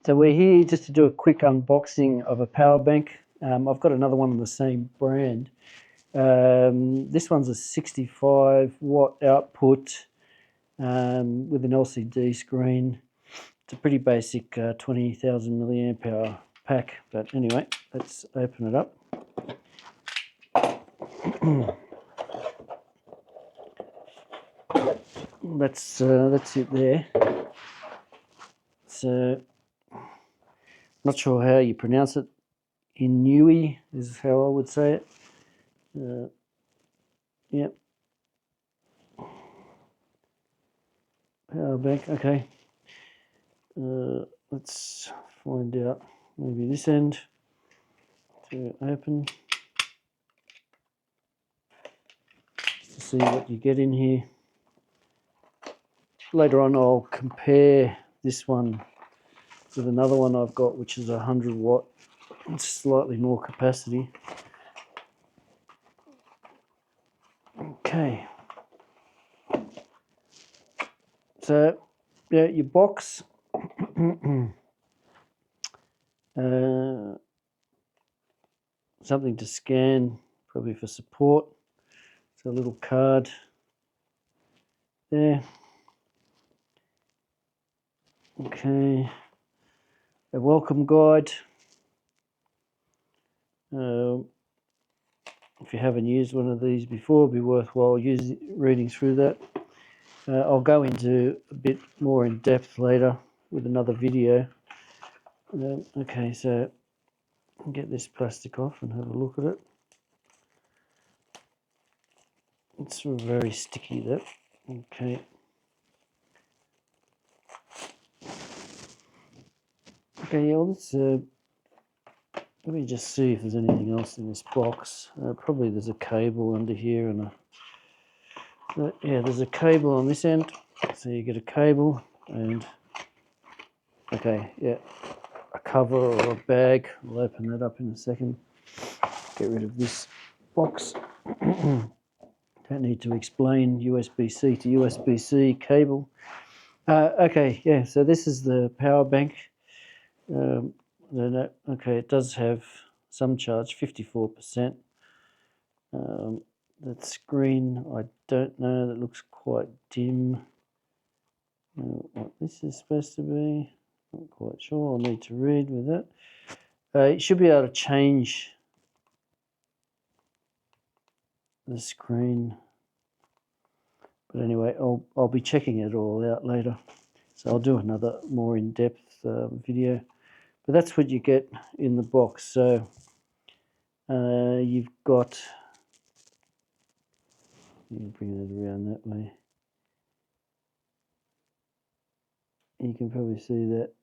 So we're here just to do a quick unboxing of a power bank. I've got another one of the same brand. This one's a 65 watt output with an LCD screen. It's a pretty basic 20,000 milliamp hour pack, but anyway, let's open it up. That's it there. So, not sure how you pronounce it. Inui is how I would say it. Yep. Power bank, okay. Let's find out maybe this end to open to see what you get in here. Later on I'll compare this one with another one I've got, which is 100 watt. It's slightly more capacity. Okay. So, yeah, your box. Something to scan, probably for support. It's a little card there. Okay. A welcome guide. If you haven't used one of these before, it'll be worthwhile reading through that. I'll go into a bit more in depth later with another video. Okay, so I'll get this plastic off and have a look at it. It's very sticky, that. Okay. Okay, yeah, let me just see if there's anything else in this box. Probably there's a cable under here and yeah, there's a cable on this end. So you get a cable and, okay, yeah, a cover or a bag. I'll open that up in a second. Get rid of this box. Don't need to explain USB-C to USB-C cable. Okay, yeah, so this is the power bank. Okay, it does have some charge, 54%. That screen, I don't know, that looks quite dim. What this is supposed to be, not quite sure. I'll need to read with it. You should be able to change the screen, but anyway, I'll be checking it all out later. So I'll do another more in-depth video. But that's what you get in the box. So you've got, you can bring that around that way. You can probably see that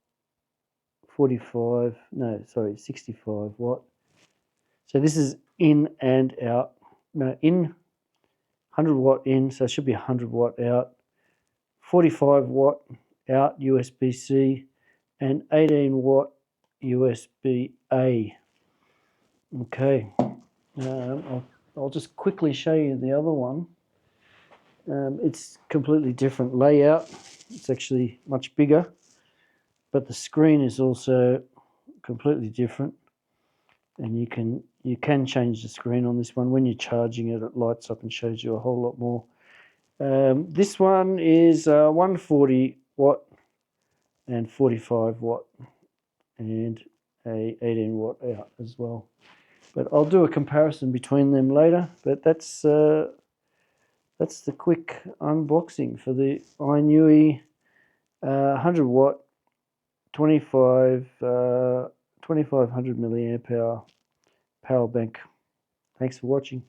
65 watt. So this is in and out. No, in 100 watt in, so it should be 100 watt out. 45 watt out USB-C and 18 watt USB-A. Okay, I'll just quickly show you the other one. It's completely different layout. It's actually much bigger, but the screen is also completely different, and you can change the screen on this one. When you're charging it, it lights up and shows you a whole lot more. This one is 140 watt and 45 watt and a 18 watt out as well. But I'll do a comparison between them later. But that's the quick unboxing for the Inui 100 watt 2500 milliamp hour power bank. Thanks for watching.